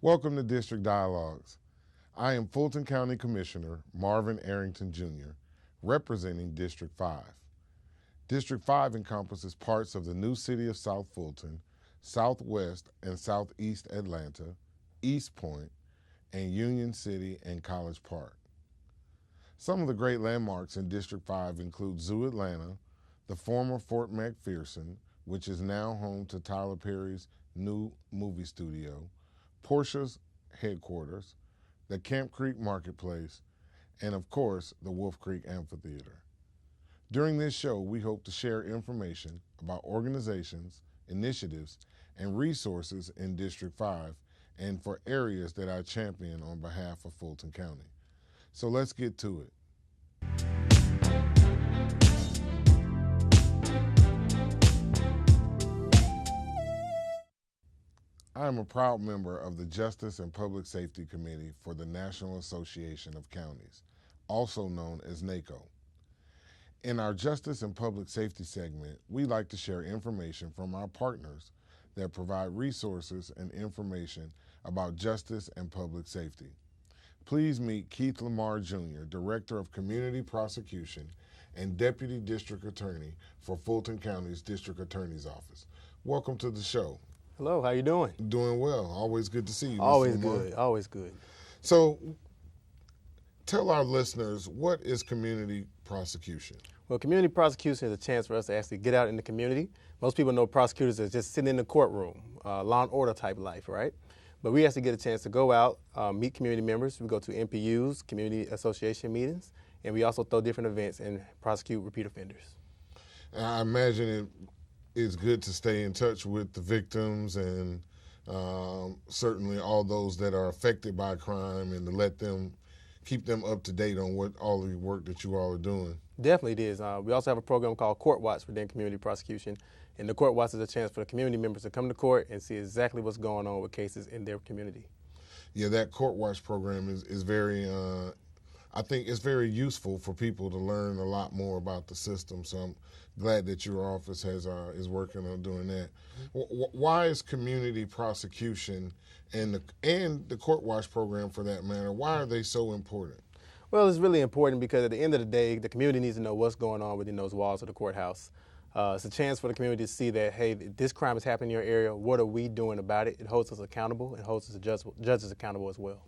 Welcome to District Dialogues. I am Fulton County Commissioner Marvin Arrington Jr., representing District 5. District 5 encompasses parts of the new city of South Fulton, Southwest and Southeast Atlanta, East Point, and Union City and College Park. Some of the great landmarks in District 5 include Zoo Atlanta, the former Fort McPherson, which is now home to Tyler Perry's new movie studio, Porsche's headquarters, the Camp Creek Marketplace, and of course, the Wolf Creek Amphitheater. During this show, we hope to share information about organizations, initiatives, and resources in District 5 and for areas that I champion on behalf of Fulton County. So let's get to it. I am a proud member of the Justice and Public Safety Committee for the National Association of Counties, also known as NACO. In our Justice and Public Safety segment, we like to share information from our partners that provide resources and information about justice and public safety. Please meet Keith Lamar Jr., Director of Community Prosecution and Deputy District Attorney for Fulton County's District Attorney's Office. Welcome to the show. Hello, how you doing? Doing well. Always good to see you, Mr. Always Lamar. good, always good. So, tell our listeners, what is community prosecution? Well, community prosecution is a chance for us to actually get out in the community. Most people know prosecutors as just sitting in the courtroom, law and order type life, right? But we actually get a chance to go out, meet community members. We go to MPUs, community association meetings, and we also throw different events and prosecute repeat offenders. I imagine it is good to stay in touch with the victims and certainly all those that are affected by crime and to let them, keep them up to date on what all the work that you all are doing. Definitely it is. We also have a program called Court Watch within community prosecution. And the Court Watch is a chance for the community members to come to court and see exactly what's going on with cases in their community. Yeah, that Court Watch program is very, I think it's very useful for people to learn a lot more about the system. So I'm glad that your office is working on doing that. Why is community prosecution and the Court Watch program, for that matter, why are they so important? Well, it's really important because at the end of the day, the community needs to know what's going on within those walls of the courthouse. It's a chance for the community to see that, hey, this crime is happening in your area. What are we doing about it? It holds us accountable. It holds us judges accountable as well.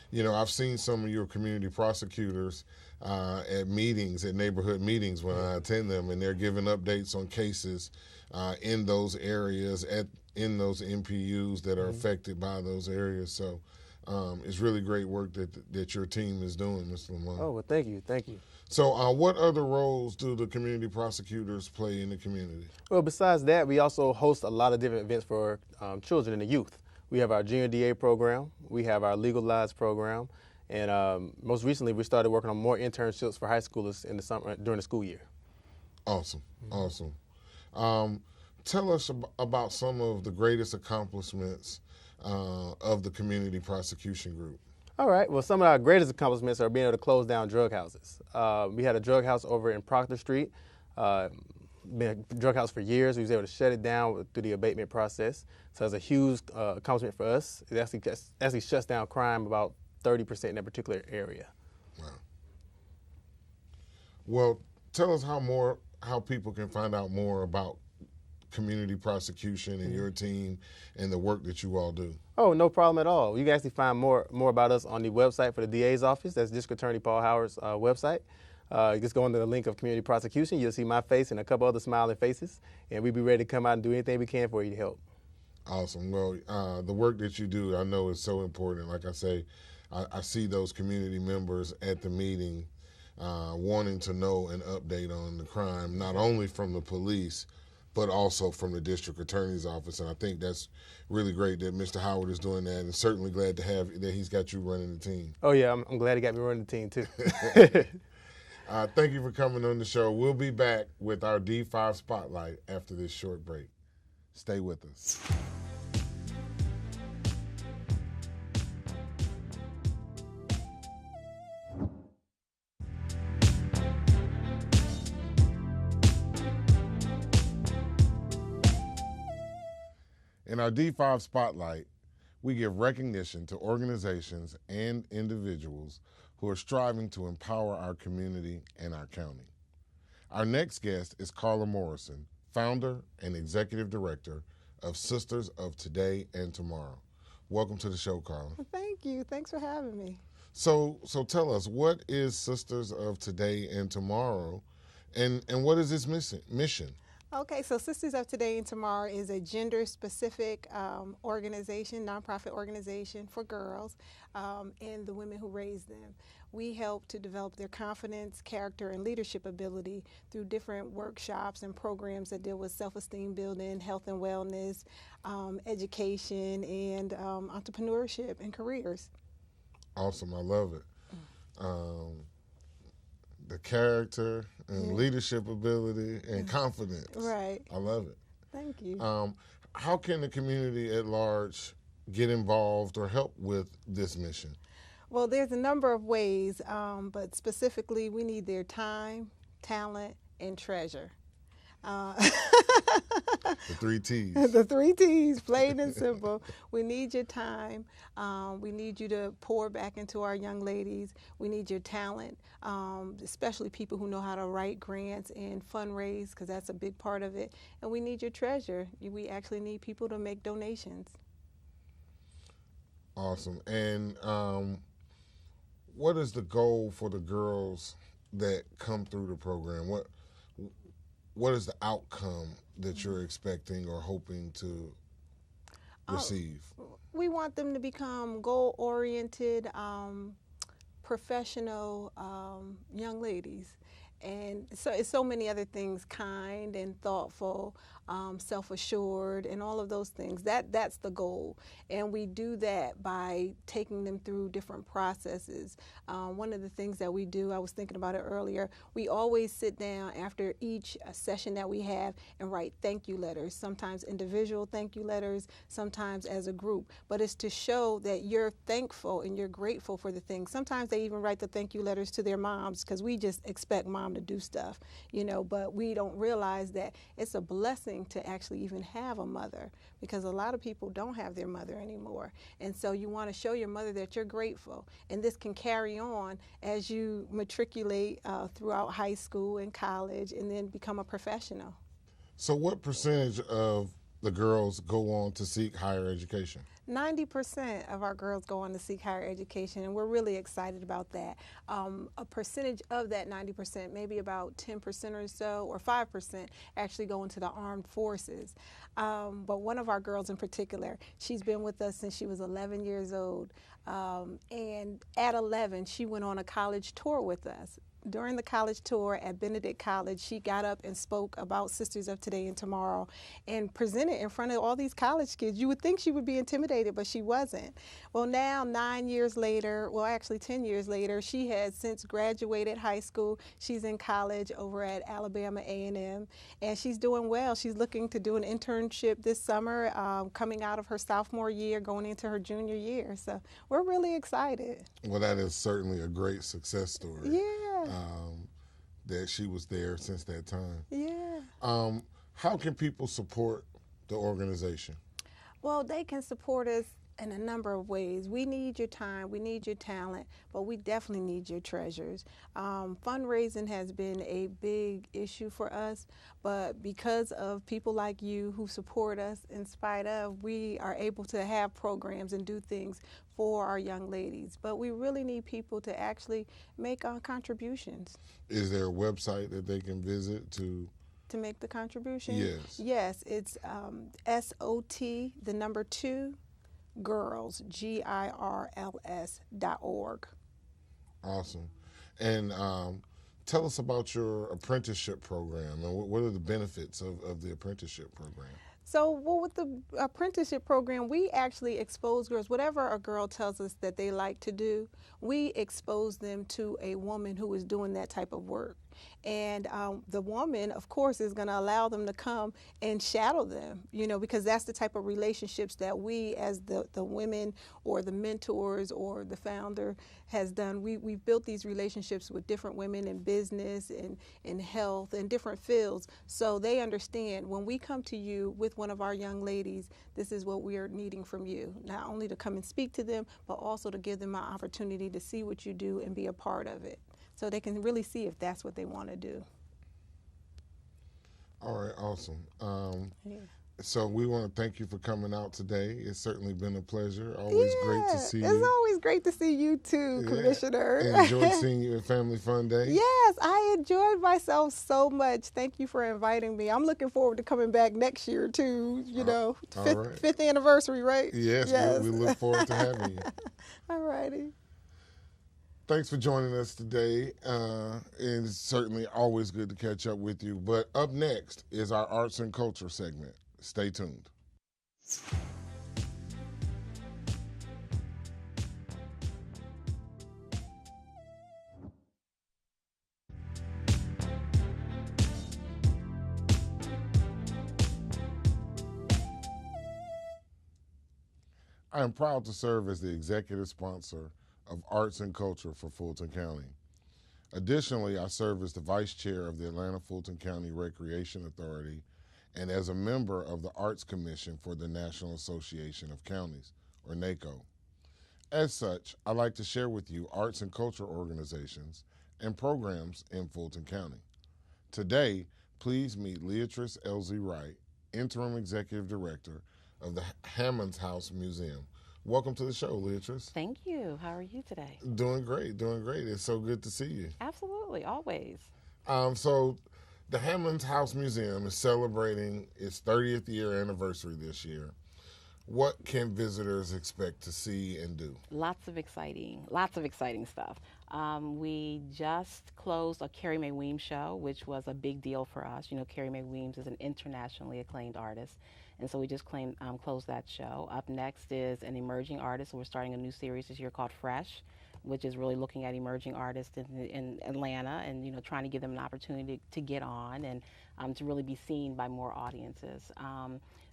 You know, I've seen some of your community prosecutors at meetings, at neighborhood meetings when I attend them, and they're giving updates on cases in those areas, in those MPUs that are affected by those areas. So it's really great work that your team is doing, Mr. Lamar. Oh, well, thank you. Thank you. So what other roles do the community prosecutors play in the community? Well, besides that, we also host a lot of different events for children and the youth. We have our Junior DA program. We have our Legalized program. And most recently, we started working on more internships for high schoolers in the summer during the school year. Awesome. Awesome. Tell us about some of the greatest accomplishments of the community prosecution group. All right. Well, some of our greatest accomplishments are being able to close down drug houses. We had a drug house over in Proctor Street. Been a drug house for years. We was able to shut it down through the abatement process. So it's a huge accomplishment for us. It actually shuts down crime about 30% in that particular area. Wow. Well, tell us how people can find out more about community prosecution and your team and the work that you all do. Oh, no problem at all. You can actually find more about us on the website for the DA's office. That's District Attorney Paul Howard's website. You just go into the link of community prosecution. You'll see my face and a couple other smiling faces, and we'll be ready to come out and do anything we can for you to help. Awesome. Well, the work that you do, I know is so important. Like I say, I see those community members at the meeting wanting to know an update on the crime, not only from the police, but also from the district attorney's office. And I think that's really great that Mr. Howard is doing that, and certainly glad to have that he's got you running the team. Oh, yeah, I'm glad he got me running the team, too. Thank you for coming on the show. We'll be back with our D5 Spotlight after this short break. Stay with us. In our D5 Spotlight, we give recognition to organizations and individuals who are striving to empower our community and our county. Our next guest is Carla Morrison, founder and executive director of Sisters of Today and Tomorrow. Welcome to the show, Carla. Thank you. Thanks for having me. So tell us, what is Sisters of Today and Tomorrow, and what is its mission? Okay, so Sisters of Today and Tomorrow is a gender-specific organization, nonprofit organization for girls and the women who raise them. We help to develop their confidence, character, and leadership ability through different workshops and programs that deal with self-esteem building, health and wellness, education, and entrepreneurship and careers. Awesome, I love it. The character and leadership ability and confidence. Right. I love it. Thank you. How can the community at large get involved or help with this mission? Well, there's a number of ways, but specifically we need their time, talent, and treasure. The 3 T's. The 3 T's, plain and simple. We need your time. We need you to pour back into our young ladies. We need your talent, especially people who know how to write grants and fundraise, because that's a big part of it. And we need your treasure. We actually need people to make donations. Awesome. And what is the goal for the girls that come through the program? What is the outcome that you're expecting or hoping to receive? We want them to become goal-oriented, professional young ladies. And so it's so many other things, kind and thoughtful, self-assured, and all of those things. That's the goal. And we do that by taking them through different processes. One of the things that we do, I was thinking about it earlier, we always sit down after each session that we have and write thank you letters, sometimes individual thank you letters, sometimes as a group. But it's to show that you're thankful and you're grateful for the things. Sometimes they even write the thank you letters to their moms, because we just expect mom to do stuff, but we don't realize that it's a blessing to actually even have a mother, because a lot of people don't have their mother anymore. And so you want to show your mother that you're grateful, and this can carry on as you matriculate throughout high school and college and then become a professional. So what percentage of the girls go on to seek higher education? 90% of our girls go on to seek higher education, and we're really excited about that. A percentage of that 90%, maybe about 10% or so, or 5%, actually go into the armed forces. But one of our girls in particular, she's been with us since she was 11 years old. And at 11, she went on a college tour with us. During the college tour at Benedict College, she got up and spoke about Sisters of Today and Tomorrow and presented in front of all these college kids. You would think she would be intimidated, but she wasn't. Well, now 9 years later, well, actually 10 years later, she has since graduated high school. She's in college over at Alabama A&M, and she's doing well. She's looking to do an internship this summer, coming out of her sophomore year, going into her junior year. So we're really excited. Well, that is certainly a great success story. Yeah. That she was there since that time. Yeah. How can people support the organization? Well, they can support us in a number of ways. We need your time, we need your talent, but we definitely need your treasures. Fundraising has been a big issue for us, but because of people like you who support us in spite of, we are able to have programs and do things for our young ladies. But we really need people to actually make contributions. Is there a website that they can visit to make the contribution? Yes. Yes, it's SOT, the number 2, girls, GIRLS.org. Awesome. And tell us about your apprenticeship program and what are the benefits of the apprenticeship program? So, well, with the apprenticeship program, we actually expose girls. Whatever a girl tells us that they like to do, we expose them to a woman who is doing that type of work. And the woman, of course, is going to allow them to come and shadow them, because that's the type of relationships that we as the women or the mentors or the founder has done. We've built these relationships with different women in business and in health and different fields, so they understand when we come to you with one of our young ladies, this is what we are needing from you, not only to come and speak to them, but also to give them an opportunity to see what you do and be a part of it, so they can really see if that's what they want to do. All right, awesome. Yeah. So we want to thank you for coming out today. It's certainly been a pleasure. Always great to see It's you. always great to see you too, Commissioner. Enjoyed seeing you at Family Fun Day. Yes, I enjoyed myself so much. Thank you for inviting me. I'm looking forward to coming back next year too, fifth anniversary, right? Yes. We look forward to having you. All righty. Thanks for joining us today. It's certainly always good to catch up with you. But up next is our arts and culture segment. Stay tuned. I am proud to serve as the executive sponsor of Arts and Culture for Fulton County. Additionally, I serve as the vice chair of the Atlanta-Fulton County Recreation Authority and as a member of the Arts Commission for the National Association of Counties, or NACO. As such, I like to share with you arts and culture organizations and programs in Fulton County. Today, please meet Leatrice Elsie Wright, Interim Executive Director of the Hammonds House Museum. Welcome to the show, Leatrice. Thank you. How are you today? Doing great. It's so good to see you. Absolutely, always. So the Hammonds House Museum is celebrating its 30th year anniversary this year. What can visitors expect to see and do? Lots of exciting stuff. We just closed a Carrie Mae Weems show, which was a big deal for us. Carrie Mae Weems is an internationally acclaimed artist, and so we just closed that show. Up next is an emerging artist. We're starting a new series this year called Fresh, which is really looking at emerging artists in Atlanta and trying to give them an opportunity to get on and to really be seen by more audiences.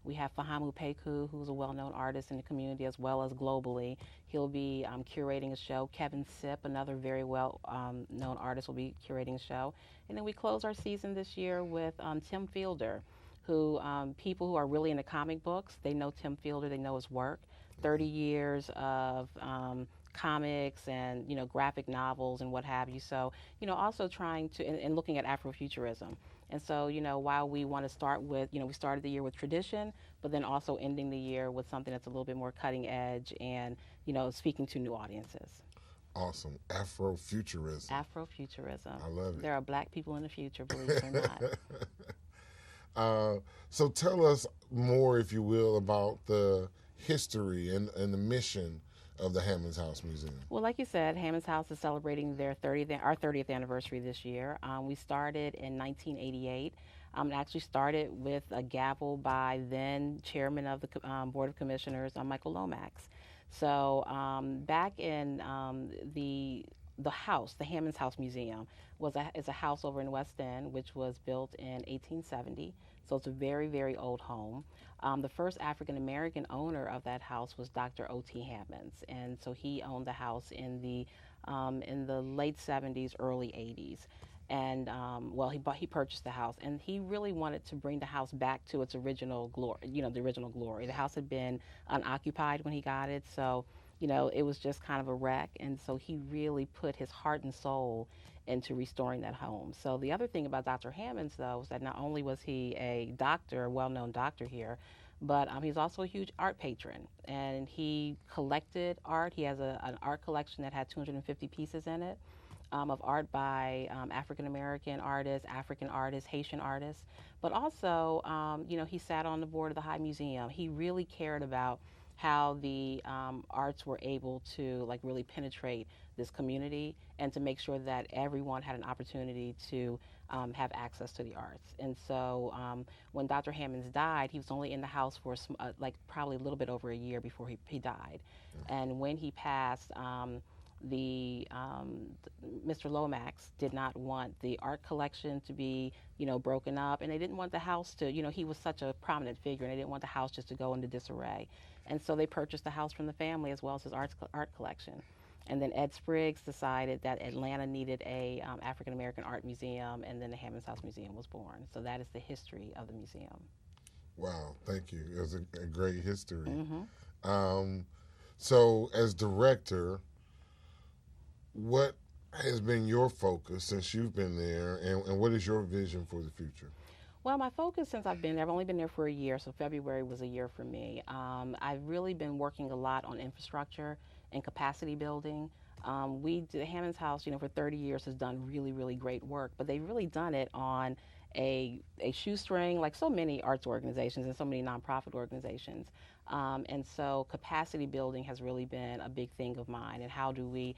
We have Fahamu Peku, who's a well-known artist in the community as well as globally. He'll be curating a show. Kevin Sipp, another very well-known artist, will be curating a show. And then we close our season this year with Tim Fielder, who people who are really into comic books, they know Tim Fielder, they know his work. 30 years of comics and graphic novels and what have you. So also trying to and looking at Afrofuturism. And so while we want to start with we started the year with tradition, but then also ending the year with something that's a little bit more cutting edge and speaking to new audiences. Awesome. Afrofuturism. Afrofuturism. I love it. There are black people in the future, believe it or not. So tell us more, if you will, about the history and the mission of the Hammonds House Museum. Well, like you said, Hammonds House is celebrating our 30th anniversary this year. We started in 1988. It actually started with a gavel by then Chairman of the Board of Commissioners, Michael Lomax. So back in the house, the Hammonds House Museum, is a house over in West End, which was built in 1870. So it's a very, very old home. The first African-American owner of that house was Dr. O.T. Hammonds, and so he owned the house in the late 70s, early 80s. And he purchased the house, and he really wanted to bring the house back to its original glory. The original glory. The house had been unoccupied when he got it, so it was just kind of a wreck. And so he really put his heart and soul into restoring that home. So the other thing about Dr. Hammonds, though, was that not only was he a doctor, a well-known doctor here, but he's also a huge art patron, and he collected art. He has an art collection that had 250 pieces in it. Of art by African-American artists, African artists, Haitian artists, but also, he sat on the board of the High Museum. He really cared about how the arts were able to really penetrate this community and to make sure that everyone had an opportunity to have access to the arts. And so when Dr. Hammonds died, he was only in the house for probably a little bit over a year before he died. And when he passed, Mr. Lomax did not want the art collection to be, broken up, and they didn't want the house to, he was such a prominent figure, and they didn't want the house just to go into disarray. And so they purchased the house from the family as well as his art collection. And then Ed Spriggs decided that Atlanta needed a African American art museum, and then the Hammonds House Museum was born. So that is the history of the museum. Wow, thank you. It was a great history. Mm-hmm. So as director, what has been your focus since you've been there, and what is your vision for the future? Well, my focus since I've been there, I've only been there for a year, so February was a year for me. I've really been working a lot on infrastructure and capacity building. The Hammonds House, for 30 years has done really, really great work, but they've really done it on a shoestring, like so many arts organizations and so many nonprofit organizations. And so capacity building has really been a big thing of mine. And how do we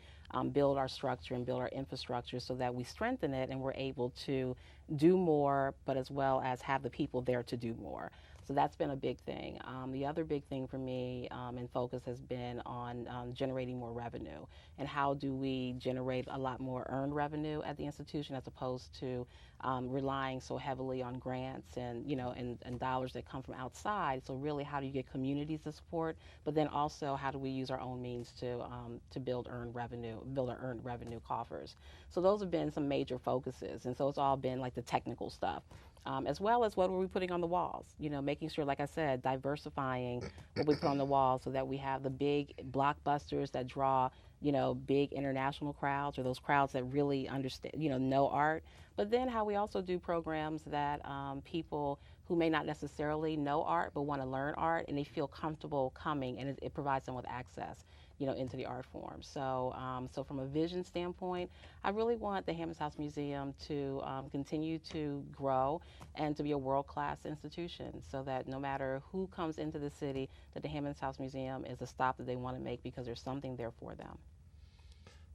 build our structure and build our infrastructure so that we strengthen it and we're able to do more, but as well as have the people there to do more. So that's been a big thing. The other big thing for me and focus has been on generating more revenue. And how do we generate a lot more earned revenue at the institution as opposed to relying so heavily on grants and, and dollars that come from outside. So really, how do you get communities to support? But then also, how do we use our own means to build our earned revenue coffers? So those have been some major focuses. And so it's all been like the technical stuff. As well as what are we putting on the walls, making sure, like I said, diversifying what we put on the walls so that we have the big blockbusters that draw, big international crowds, or those crowds that really understand, know art. But then how we also do programs that people who may not necessarily know art but want to learn art, and they feel comfortable coming, and it provides them with access, into the art form. So, so from a vision standpoint, I really want the Hammonds House Museum to continue to grow and to be a world-class institution, so that no matter who comes into the city, that the Hammonds House Museum is a stop that they want to make because there's something there for them.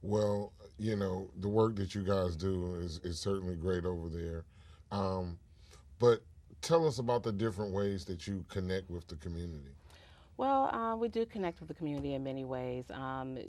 Well, the work that you guys do is certainly great over there. But tell us about the different ways that you connect with the community. Well, we do connect with the community in many ways. We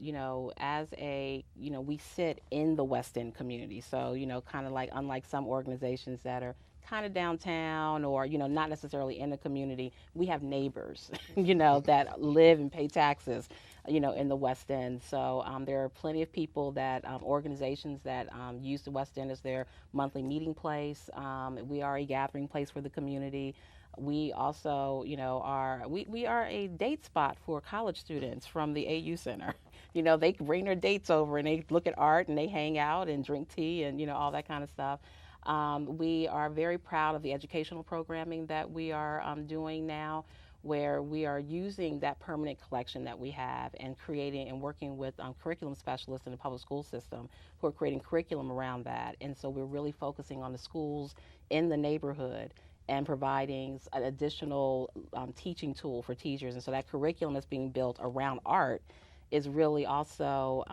sit in the West End community. So, kind of like, unlike some organizations that are kind of downtown or, not necessarily in the community, we have neighbors, that live and pay taxes, in the West End. So there are plenty of people organizations that use the West End as their monthly meeting place. We are a gathering place for the community. We also, we are a date spot for college students from the AU Center. They bring their dates over and they look at art and they hang out and drink tea and, all that kind of stuff. We are very proud of the educational programming that we are doing now, where we are using that permanent collection that we have and creating and working with curriculum specialists in the public school system who are creating curriculum around that. And so we're really focusing on the schools in the neighborhood and providing an additional teaching tool for teachers. And so that curriculum that's being built around art is really also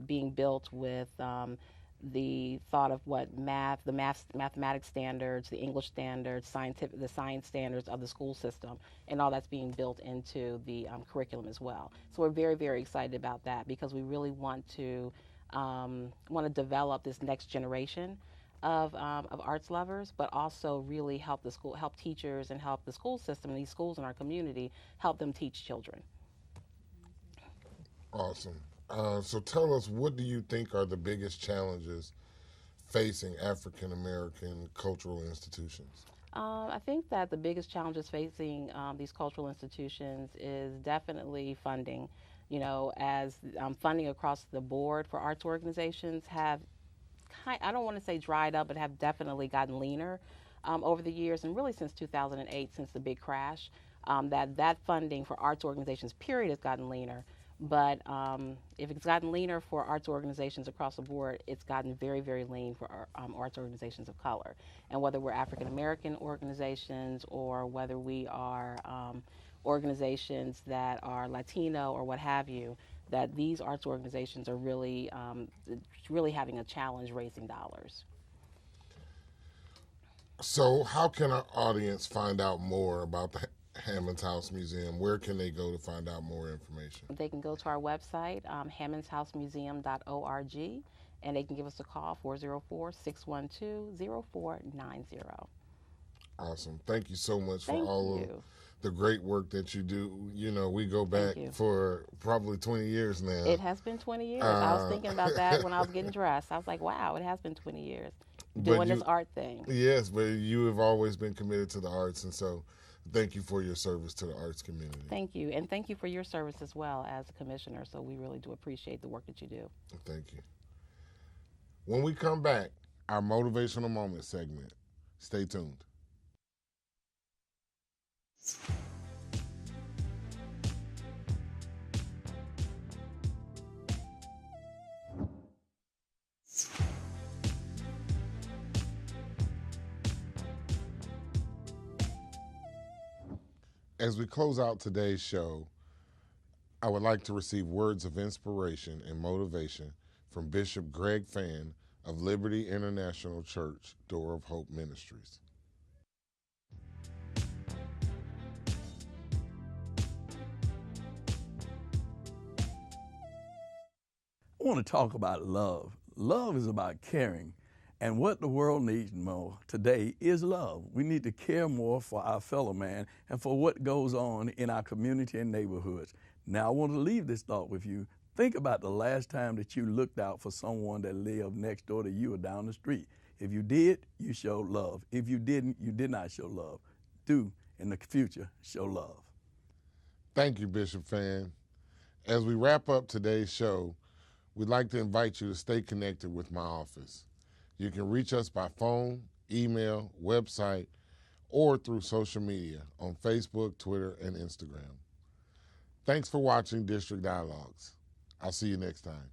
being built with the thought of what mathematics standards, the English standards, the science standards of the school system, and all that's being built into the curriculum as well. So we're very, very excited about that because we really want to develop this next generation of arts lovers, but also really help teachers and help the school system and these schools in our community, help them teach children. Awesome. So tell us, what do you think are the biggest challenges facing African American cultural institutions? I think that the biggest challenges facing these cultural institutions is definitely funding. As funding across the board for arts organizations have, I don't want to say dried up, but have definitely gotten leaner over the years, and really since 2008, since the big crash, that funding for arts organizations, period, has gotten leaner. But if it's gotten leaner for arts organizations across the board, it's gotten very, very lean for arts organizations of color. And whether we're African American organizations or whether we are organizations that are Latino or what have you, that these arts organizations are really, really having a challenge raising dollars. So how can our audience find out more about Hammond's House Museum. Where can they go to find out more information? They can go to our website, hammondshousemuseum.org, and they can give us a call, 404-612-0490. Awesome. Thank you so much for Thank all of you. the great work that you do. You know, we go back you. for probably 20 years now. It has been 20 years. I was thinking about that when I was getting dressed. I was like, wow, it has been 20 years doing this art thing. Yes, but you have always been committed to the arts, and so thank you for your service to the arts community. Thank you. And thank you for your service as well as a commissioner. So we really do appreciate the work that you do. Thank you. When we come back, our motivational moment segment. Stay tuned. As we close out today's show, I would like to receive words of inspiration and motivation from Bishop Greg Phan of Liberty International Church, Door of Hope Ministries. I want to talk about love. Love is about caring. And what the world needs more today is love. We need to care more for our fellow man and for what goes on in our community and neighborhoods. Now, I want to leave this thought with you. Think about the last time that you looked out for someone that lived next door to you or down the street. If you did, you showed love. If you didn't, you did not show love. Do, in the future, show love. Thank you, Bishop Phan. As we wrap up today's show, we'd like to invite you to stay connected with my office. You can reach us by phone, email, website, or through social media on Facebook, Twitter, and Instagram. Thanks for watching District Dialogues. I'll see you next time.